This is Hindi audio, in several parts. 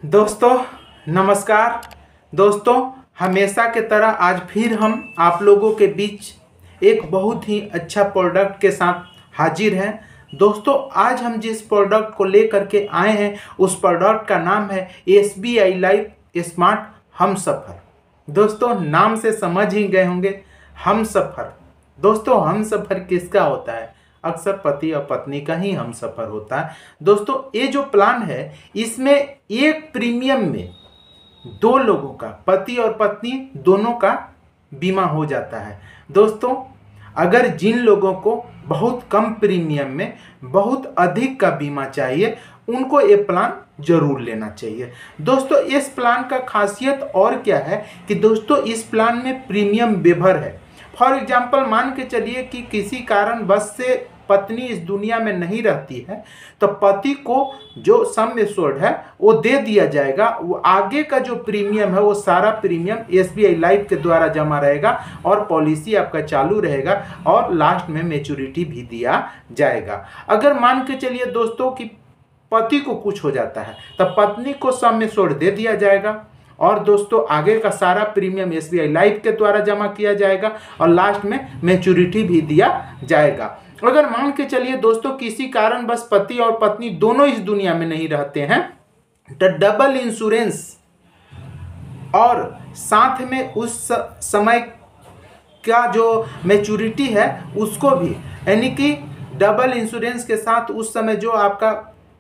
दोस्तों नमस्कार। दोस्तों हमेशा के तरह आज फिर हम आप लोगों के बीच एक बहुत ही अच्छा प्रोडक्ट के साथ हाजिर हैं। दोस्तों आज हम जिस प्रोडक्ट को लेकर के आए हैं उस प्रोडक्ट का नाम है SBI लाइफ स्मार्ट हमसफर। दोस्तों नाम से समझ ही गए होंगे हमसफर। दोस्तों हमसफर किसका होता है? अक्सर पति और पत्नी का ही हमसफर होता है। दोस्तों ये जो प्लान है इसमें एक प्रीमियम में दो लोगों का, पति और पत्नी दोनों का बीमा हो जाता है। दोस्तों अगर जिन लोगों को बहुत कम प्रीमियम में बहुत अधिक का बीमा चाहिए उनको ये प्लान जरूर लेना चाहिए। दोस्तों इस प्लान का खासियत और क्या है कि दोस्तों इस प्लान में प्रीमियम वेवर है। फॉर एग्जाम्पल मान के चलिए कि किसी कारण बस से पत्नी इस दुनिया में नहीं रहती है तो पति को जो सम एश्योर्ड है वो दे दिया जाएगा। वो आगे का जो प्रीमियम है वो सारा प्रीमियम SBI लाइफ के द्वारा जमा रहेगा और पॉलिसी आपका चालू रहेगा और लास्ट में मैच्योरिटी भी दिया जाएगा। अगर मान के चलिए दोस्तों कि पति को कुछ हो जाता है तब पत्नी को सम एश्योर्ड दे दिया जाएगा और दोस्तों आगे का सारा प्रीमियम SBI लाइफ के द्वारा जमा किया जाएगा और लास्ट में मैच्योरिटी भी दिया जाएगा। अगर मान के चलिए दोस्तों किसी कारण बस पति और पत्नी दोनों इस दुनिया में नहीं रहते हैं तो डबल इंश्योरेंस और साथ में उस समय का जो मैच्योरिटी है उसको भी, यानी कि डबल इंश्योरेंस के साथ उस समय जो आपका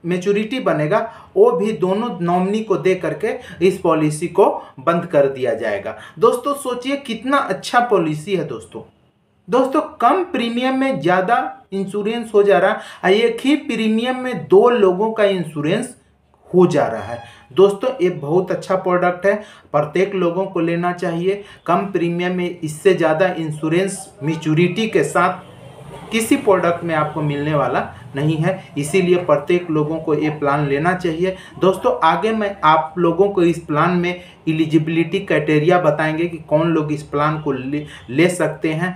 मैच्योरिटी बनेगा वो भी दोनों नॉमिनी को दे करके इस पॉलिसी को बंद कर दिया जाएगा। दोस्तों सोचिए कितना अच्छा पॉलिसी है। दोस्तों कम प्रीमियम में ज़्यादा इंश्योरेंस हो जा रहा है, एक ही प्रीमियम में दो लोगों का इंश्योरेंस हो जा रहा है। दोस्तों ये बहुत अच्छा प्रोडक्ट है, प्रत्येक लोगों को लेना चाहिए। कम प्रीमियम में इससे ज़्यादा इंश्योरेंस मैच्योरिटी के साथ किसी प्रोडक्ट में आपको मिलने वाला नहीं है, इसीलिए प्रत्येक लोगों को ये प्लान लेना चाहिए। दोस्तों आगे मैं आप लोगों को इस प्लान में एलिजिबिलिटी क्राइटेरिया बताएंगे कि कौन लोग इस प्लान को ले सकते हैं,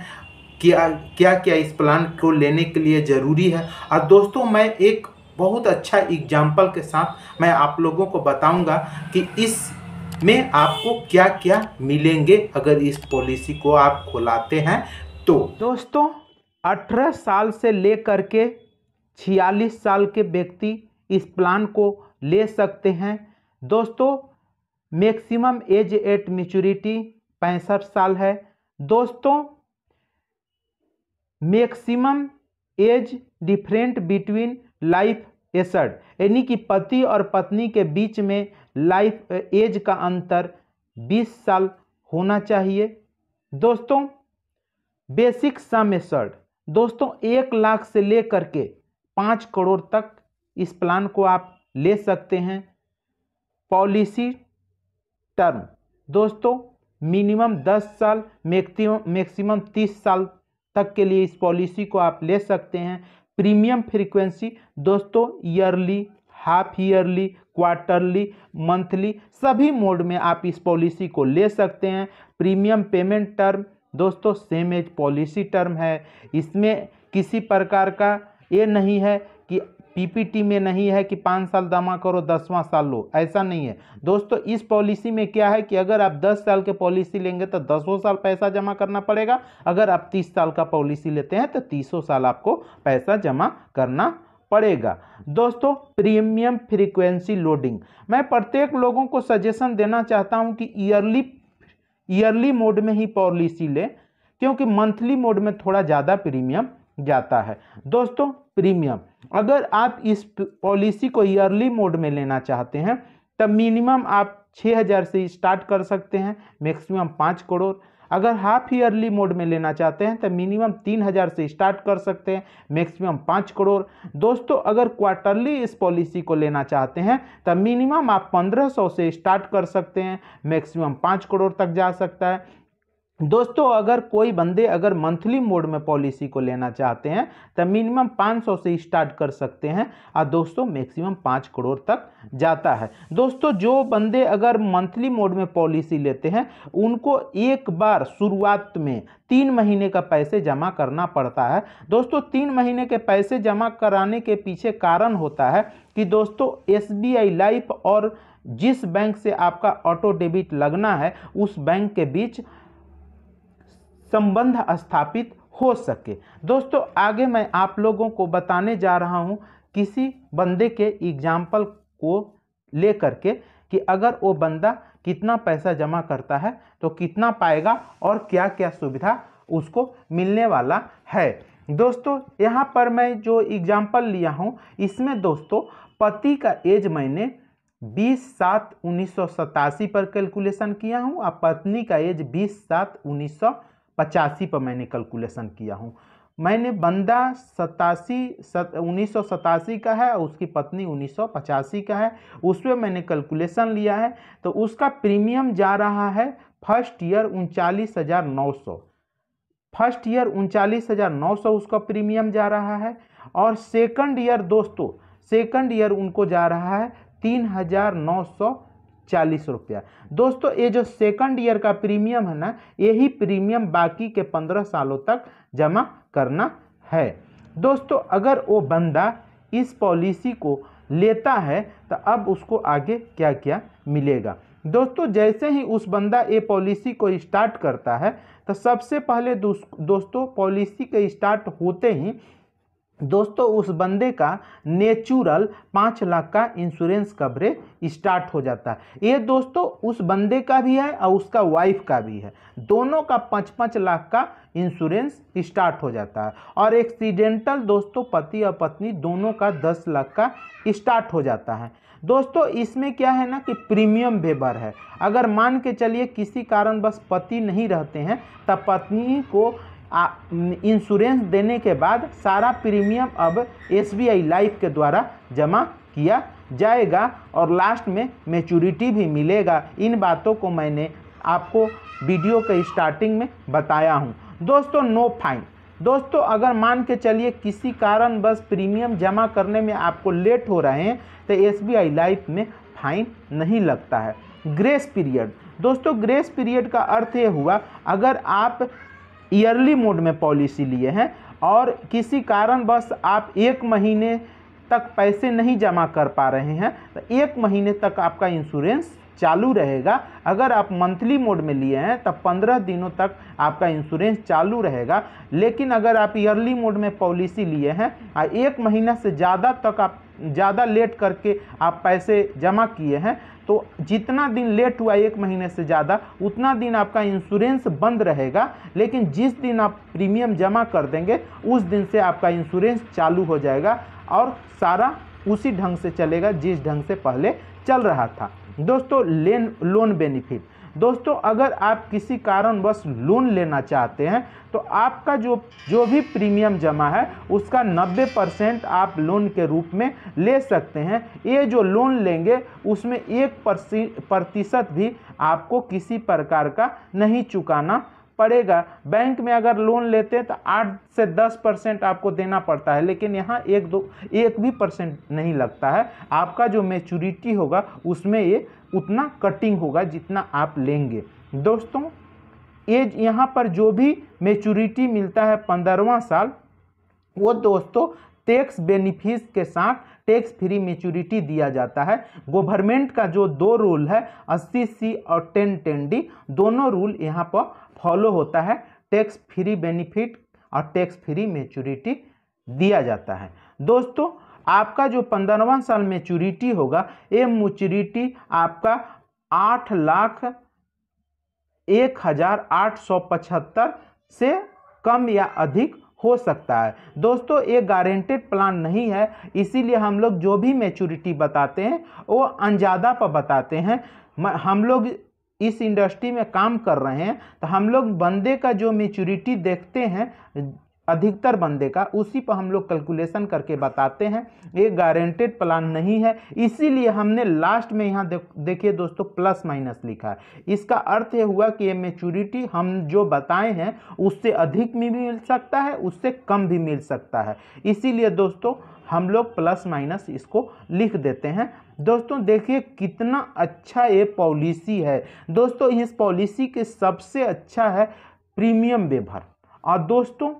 क्या क्या इस प्लान को लेने के लिए ज़रूरी है। और दोस्तों मैं एक बहुत अच्छा एग्जाम्पल के साथ मैं आप लोगों को बताऊंगा कि इस में आपको क्या क्या मिलेंगे अगर इस पॉलिसी को आप खुलाते हैं तो। दोस्तों 18 साल से लेकर के 46 साल के व्यक्ति इस प्लान को ले सकते हैं। दोस्तों मैक्सिमम एज एट मैच्योरिटी 65 साल है। दोस्तों maximum age different between life assured, यानी कि पति और पत्नी के बीच में लाइफ एज का अंतर 20 साल होना चाहिए। दोस्तों बेसिक सम एश्योर्ड, दोस्तों 1 लाख से लेकर के 5 करोड़ तक इस प्लान को आप ले सकते हैं। पॉलिसी टर्म दोस्तों मिनिमम 10 साल मैक्सिमम 30 साल तक के लिए इस पॉलिसी को आप ले सकते हैं। प्रीमियम फ्रीक्वेंसी दोस्तों yearly, half yearly, quarterly, monthly सभी मोड में आप इस पॉलिसी को ले सकते हैं। प्रीमियम पेमेंट टर्म दोस्तों सेम एज पॉलिसी टर्म है, इसमें किसी प्रकार का ये नहीं है कि PPT में नहीं है कि 5 साल जमा करो 10वां साल लो, ऐसा नहीं है। दोस्तों इस पॉलिसी में क्या है कि अगर आप 10 साल के पॉलिसी लेंगे तो 10 साल पैसा जमा करना पड़ेगा, अगर आप 30 साल का पॉलिसी लेते हैं तो 30 साल आपको पैसा जमा करना पड़ेगा। दोस्तों प्रीमियम फ्रीक्वेंसी लोडिंग, मैं प्रत्येक लोगों को सजेशन देना चाहता हूं कि ईयरली मोड में ही पॉलिसी लें, क्योंकि मंथली मोड में थोड़ा ज़्यादा प्रीमियम जाता है। दोस्तों प्रीमियम अगर आप इस पॉलिसी को ईयरली मोड में लेना चाहते हैं तब मिनिमम आप 6000 से स्टार्ट कर सकते हैं, मैक्सिमम 5 करोड़। अगर हाफ ईयरली मोड में लेना चाहते हैं तो मिनिमम 3000 से स्टार्ट कर सकते हैं, मैक्सिमम 5 करोड़। दोस्तों अगर क्वार्टरली इस पॉलिसी को लेना चाहते हैं तो मिनिमम आप 1500 से स्टार्ट कर सकते हैं, मैक्सिमम 5 करोड़ तक जा सकता है। दोस्तों अगर कोई बंदे अगर मंथली मोड में पॉलिसी को लेना चाहते हैं तो मिनिमम 500 से स्टार्ट कर सकते हैं और दोस्तों मैक्सिमम 5 करोड़ तक जाता है। दोस्तों जो बंदे अगर मंथली मोड में पॉलिसी लेते हैं उनको एक बार शुरुआत में 3 महीने का पैसे जमा करना पड़ता है। दोस्तों 3 महीने के पैसे जमा कराने के पीछे कारण होता है कि दोस्तों SBI लाइफ और जिस बैंक से आपका ऑटो डेबिट लगना है उस बैंक के बीच संबंध स्थापित हो सके। दोस्तों आगे मैं आप लोगों को बताने जा रहा हूं किसी बंदे के एग्जाम्पल को लेकर के कि अगर वो बंदा कितना पैसा जमा करता है तो कितना पाएगा और क्या क्या सुविधा उसको मिलने वाला है। दोस्तों यहाँ पर मैं जो एग्जाम्पल लिया हूँ इसमें दोस्तों पति का एज मैंने 20/7/1987 पर कैलकुलेशन किया हूँ और पत्नी का एज 20/7/1985 पर मैंने कैलकुलेशन किया हूँ। मैंने बंदा 1987 का है और उसकी पत्नी 1985 का है, उसमें मैंने कैलकुलेशन लिया है तो उसका प्रीमियम जा रहा है फर्स्ट ईयर 39,900। फर्स्ट ईयर 39,900 उसका प्रीमियम जा रहा है और सेकंड ईयर दोस्तों सेकंड ईयर उनको जा रहा है 3,940 रुपया। दोस्तों ये जो सेकंड ईयर का प्रीमियम है ना यही प्रीमियम बाकी के 15 सालों तक जमा करना है। दोस्तों अगर वो बंदा इस पॉलिसी को लेता है तो अब उसको आगे क्या क्या मिलेगा। दोस्तों जैसे ही उस बंदा ये पॉलिसी को स्टार्ट करता है तो सबसे पहले दोस्तों पॉलिसी के स्टार्ट होते ही दोस्तों उस बंदे का नेचुरल 5 लाख का इंश्योरेंस कवरेज स्टार्ट हो जाता है। ये दोस्तों उस बंदे का भी है और उसका वाइफ का भी है, दोनों का 5-5 लाख का इंश्योरेंस स्टार्ट हो जाता है। और एक्सीडेंटल दोस्तों पति और पत्नी दोनों का 10 लाख का स्टार्ट हो जाता है। दोस्तों इसमें क्या है ना कि प्रीमियम वेबर है। अगर मान के चलिए किसी कारण बस पति नहीं रहते हैं तब पत्नी को इंश्योरेंस देने के बाद सारा प्रीमियम अब SBI लाइफ के द्वारा जमा किया जाएगा और लास्ट में मैच्योरिटी भी मिलेगा। इन बातों को मैंने आपको वीडियो के स्टार्टिंग में बताया हूं। दोस्तों नो फाइन। दोस्तों अगर मान के चलिए किसी कारण बस प्रीमियम जमा करने में आपको लेट हो रहे हैं तो SBI लाइफ में फाइन नहीं लगता है। Grace period. दोस्तों ग्रेस पीरियड का अर्थ ये हुआ अगर आप ईयरली मोड में पॉलिसी लिए हैं और किसी कारण बस आप 1 महीने तक पैसे नहीं जमा कर पा रहे हैं तो 1 महीने तक आपका इंश्योरेंस चालू रहेगा। अगर आप मंथली मोड में लिए हैं तब 15 दिनों तक आपका इंश्योरेंस चालू रहेगा। लेकिन अगर आप ईयरली मोड में पॉलिसी लिए हैं और 1 महीना से ज़्यादा तक आप ज़्यादा लेट करके आप पैसे जमा किए हैं तो जितना दिन लेट हुआ 1 महीने से ज़्यादा उतना दिन आपका इंश्योरेंस बंद रहेगा। लेकिन जिस दिन आप प्रीमियम जमा कर देंगे उस दिन से आपका इंश्योरेंस चालू हो जाएगा और सारा उसी ढंग से चलेगा जिस ढंग से पहले चल रहा था। दोस्तों लोन बेनिफिट। दोस्तों अगर आप किसी कारणवश लोन लेना चाहते हैं तो आपका जो भी प्रीमियम जमा है उसका 90% आप लोन के रूप में ले सकते हैं। ये जो लोन लेंगे उसमें 1% भी आपको किसी प्रकार का नहीं चुकाना पड़ेगा। बैंक में अगर लोन लेते हैं तो 8 से 10% आपको देना पड़ता है, लेकिन यहाँ 1 भी % नहीं लगता है। आपका जो मैच्योरिटी होगा उसमें ये उतना कटिंग होगा जितना आप लेंगे। दोस्तों एज यहाँ पर जो भी मैच्योरिटी मिलता है 15वां साल वो दोस्तों टैक्स बेनिफिट के साथ टैक्स फ्री मैच्योरिटी दिया जाता है। गवर्नमेंट का जो 2 रूल है 80C और 1010D दोनों रूल यहाँ पर फॉलो होता है। टैक्स फ्री बेनिफिट और टैक्स फ्री मैच्योरिटी दिया जाता है। दोस्तों आपका जो 15वां साल मैच्योरिटी होगा ये मैच्योरिटी आपका 8,01,875 से कम या अधिक हो सकता है। दोस्तों ये गारंटेड प्लान नहीं है, इसीलिए हम लोग जो भी मैच्योरिटी बताते हैं वो अंदाजा पर बताते हैं। हम लोग इस इंडस्ट्री में काम कर रहे हैं तो हम लोग बंदे का जो मैच्योरिटी देखते हैं अधिकतर बंदे का, उसी पर हम लोग कैलकुलेशन करके बताते हैं। ये गारंटेड प्लान नहीं है, इसीलिए हमने लास्ट में यहाँ देखिए दोस्तों प्लस माइनस लिखा है। इसका अर्थ ये हुआ कि ये मैच्योरिटी हम जो बताए हैं उससे अधिक भी मिल सकता है, उससे कम भी मिल सकता है, इसीलिए दोस्तों हम लोग प्लस माइनस इसको लिख देते हैं। दोस्तों देखिए कितना अच्छा ये पॉलिसी है दोस्तों। इस पॉलिसी के सबसे अच्छा है प्रीमियम वेवर, और दोस्तों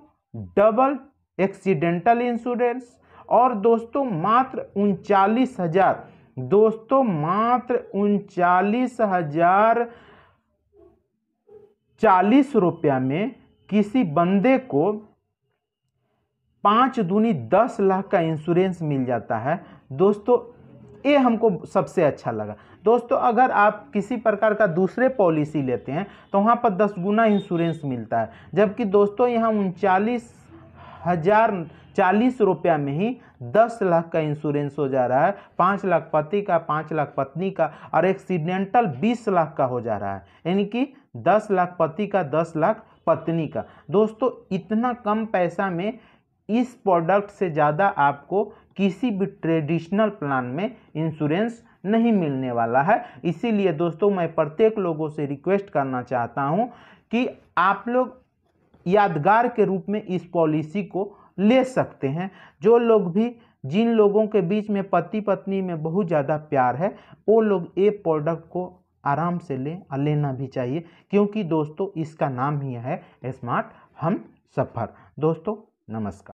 डबल एक्सीडेंटल इंश्योरेंस, और दोस्तों मात्र 39,000, दोस्तों मात्र 39,040 रुपया में किसी बंदे को 5 दूनी 10 लाख का इंश्योरेंस मिल जाता है दोस्तों। ये हमको सबसे अच्छा लगा दोस्तों। अगर आप किसी प्रकार का दूसरे पॉलिसी लेते हैं तो वहाँ पर 10 गुना इंश्योरेंस मिलता है, जबकि दोस्तों यहाँ 39,040 रुपया में ही 10 लाख का इंश्योरेंस हो जा रहा है। 5 लाख पति का, 5 लाख पत्नी का, और एक्सीडेंटल 20 लाख का हो जा रहा है, यानी कि 10 लाख पति का, 10 लाख पत्नी का। दोस्तों इतना कम पैसा में इस प्रोडक्ट से ज़्यादा आपको किसी भी ट्रेडिशनल प्लान में इंश्योरेंस नहीं मिलने वाला है। इसीलिए दोस्तों मैं प्रत्येक लोगों से रिक्वेस्ट करना चाहता हूं कि आप लोग यादगार के रूप में इस पॉलिसी को ले सकते हैं। जो लोग भी, जिन लोगों के बीच में पति पत्नी में बहुत ज़्यादा प्यार है, वो लोग ये प्रोडक्ट को आराम से लेना भी चाहिए, क्योंकि दोस्तों इसका नाम ही है स्मार्ट हमसफर। दोस्तों नमस्कार।